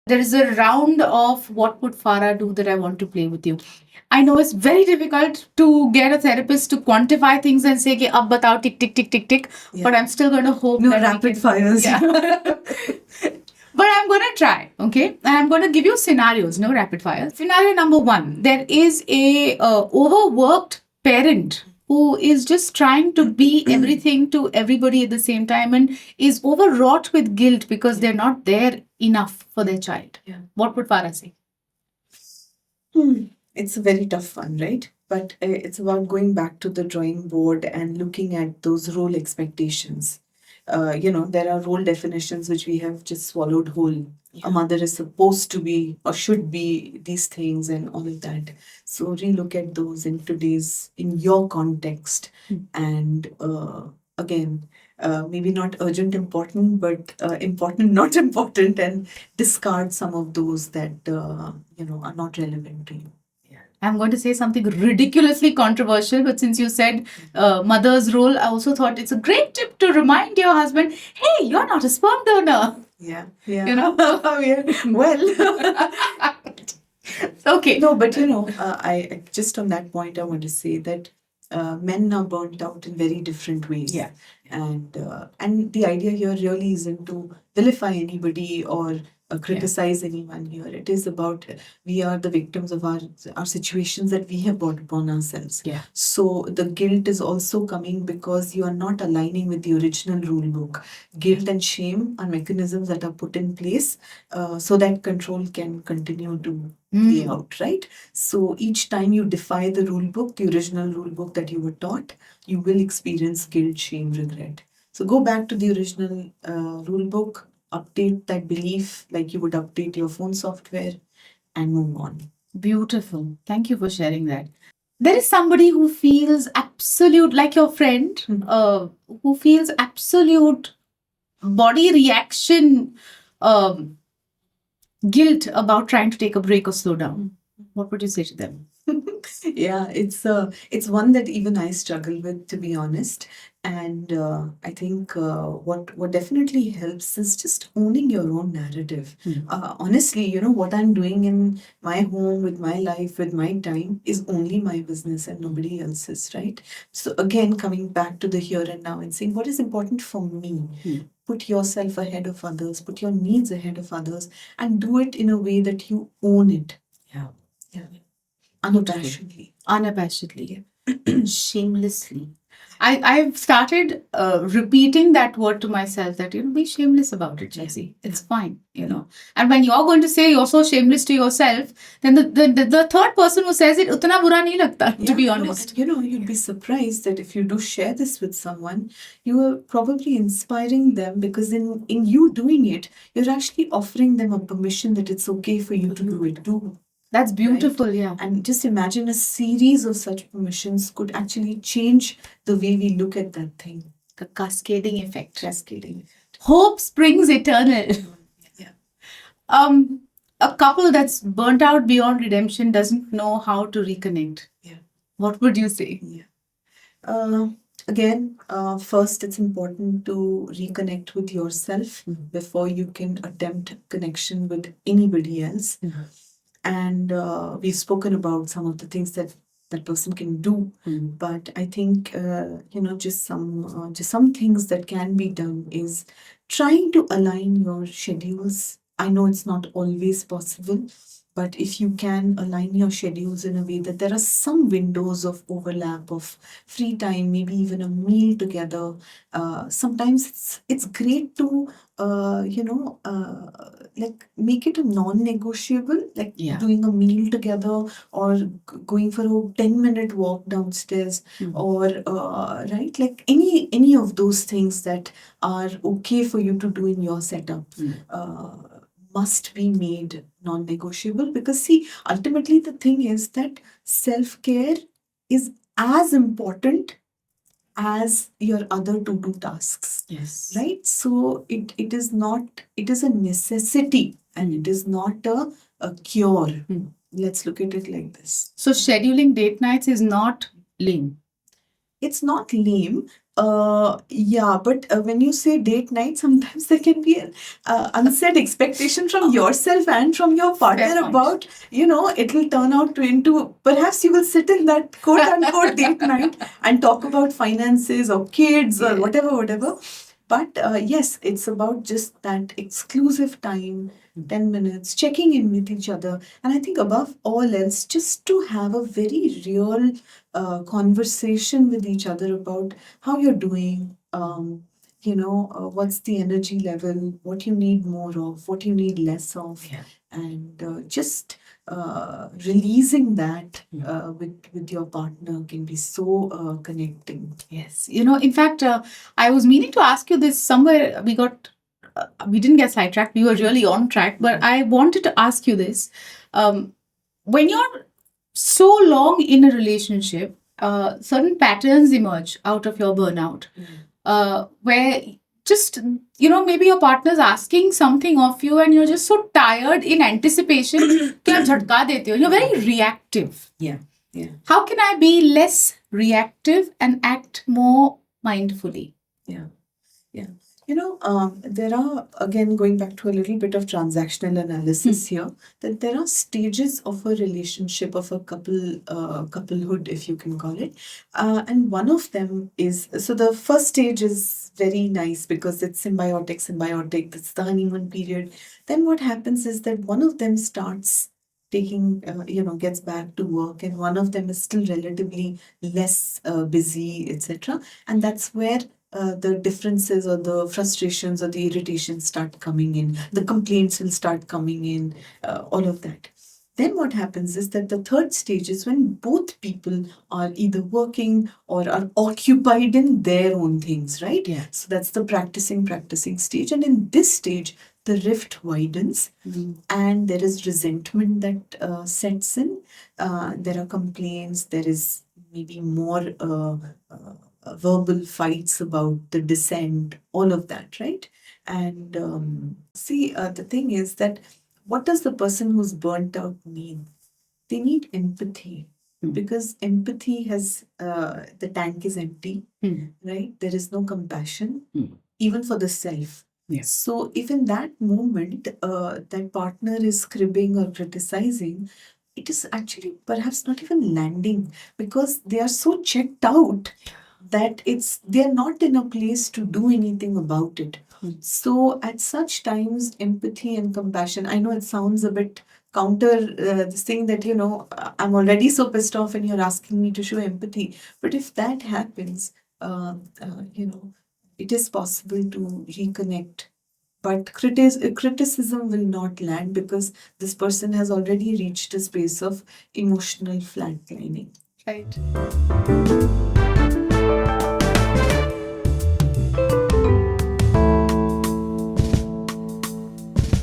There is a round of what would Farah do that I want to play with you. I know it's very difficult to get a therapist to quantify things and say, ab batao, tick, tick, tick, tick, tick. Yeah. But I'm still going to hope No that rapid fires. Yeah. But I'm going to try, okay? And I'm going to give you scenarios, no rapid fire. Scenario number one, there is a overworked parent who is just trying to be everything to everybody at the same time and is overwrought with guilt because they're not there enough for their child. Yeah. What would Farah say? It's a very tough one, right? But it's about going back to the drawing board and looking at those role expectations. There are role definitions which we have just swallowed whole. A mother is supposed to be or should be these things and all of that. So relook at those in your context. And again, maybe not urgent important, but important not important, and discard some of those that are not relevant to you. I'm going to say something ridiculously controversial, but since you said mother's role, I also thought it's a great tip to remind your husband, hey, you're not a sperm donor. Yeah. Yeah. Yeah. Well. Okay. No, but I just on that point, I want to say that men are burnt out in very different ways. Yeah. And the idea here really isn't to vilify anybody or criticize anyone here. It is about we are the victims of our situations that we have brought upon ourselves. Yeah. So the guilt is also coming because you are not aligning with the original rule book. Guilt and shame are mechanisms that are put in place so that control can continue to play out, right? So each time you defy the rule book, the original rule book that you were taught, you will experience guilt, shame, regret. So go back to the original rule book, update that belief like you would update your phone software, and move on. Beautiful. Thank you for sharing that. There is somebody who feels absolute, like your friend, who feels absolute body reaction guilt about trying to take a break or slow down. What would you say to them? Yeah, it's one that even I struggle with, to be honest. And I think what definitely helps is just owning your own narrative. Honestly, what I'm doing in my home, with my life, with my time is only my business and nobody else's, right? So again, coming back to the here and now and saying what is important for me. Put yourself ahead of others, put your needs ahead of others, and do it in a way that you own it. Yeah. Unabashedly. Unabashedly. Shamelessly. I've started repeating that word to myself that, be shameless about it, Shezzi. It's fine, And when you're going to say you're so shameless to yourself, then the third person who says it, utna bura nahi lagta, to be honest. You'd be surprised that if you do share this with someone, you are probably inspiring them because in you doing it, you're actually offering them a permission that it's okay for you to do it too. That's beautiful, right? Yeah. And just imagine a series of such permissions could actually change the way we look at that thing. A cascading effect. Cascading effect. Hope springs eternal. Yeah. A couple that's burnt out beyond redemption doesn't know how to reconnect. Yeah. What would you say? Yeah. Again, first it's important to reconnect with yourself before you can attempt connection with anybody else. And we've spoken about some of the things that person can do, but I think just some things that can be done is trying to align your schedules. I know it's not always possible, but if you can align your schedules in a way that there are some windows of overlap of free time, maybe even a meal together. Sometimes it's great to like make it a non-negotiable, like doing a meal together or going for a 10-minute walk downstairs, or right, like any of those things that are okay for you to do in your setup. Must be made non-negotiable, because see, ultimately the thing is that self-care is as important as your other to-do tasks. Yes. Right? So it is a necessity and it is not a cure. Let's look at it like this. So scheduling date nights is not lame. It's not lame, Yeah, but when you say date night, sometimes there can be an unsaid expectation from yourself and from your partner Fair point. about, it'll turn out into perhaps you will sit in that quote unquote date night and talk about finances or kids or Yeah. whatever. But yes, it's about just that exclusive time, 10 minutes, checking in with each other. And I think above all else, just to have a very real conversation with each other about how you're doing, what's the energy level, what you need more of, what you need less of, Yeah. and just releasing that with your partner can be so connecting. Yes. In fact, I was meaning to ask you this somewhere. We didn't get sidetracked. We were really on track. But I wanted to ask you this. When you're so long in a relationship, certain patterns emerge out of your burnout, where just, maybe your partner's asking something of you and you're just so tired in anticipation. कि आप झटका देते हो. You're very reactive. Yeah. How can I be less reactive and act more mindfully? Yeah. There are, again, going back to a little bit of transactional analysis here, that there are stages of a relationship, of a couplehood, if you can call it. And one of them is, so the first stage is very nice because it's symbiotic, it's the honeymoon period. Then what happens is that one of them starts taking, gets back to work, and one of them is still relatively less busy, etc. And that's where the differences or the frustrations or the irritations start coming in, the complaints will start coming in, all of that. Then what happens is that the third stage is when both people are either working or are occupied in their own things, right? Yeah. So that's the practicing stage. And in this stage, the rift widens and there is resentment that sets in. There are complaints, there is maybe more verbal fights about the dissent, all of that, right? And the thing is that what does the person who's burnt out need? They need empathy because empathy has, the tank is empty, right? There is no compassion, even for the self. Yes. So if in that moment that partner is cribbing or criticizing, it is actually perhaps not even landing because they are so checked out that they're not in a place to do anything about it. So at such times, empathy and compassion, I know it sounds a bit counter this thing that, I'm already so pissed off and you're asking me to show empathy. But if that happens, it is possible to reconnect. But criticism will not land because this person has already reached a space of emotional flatlining. Right.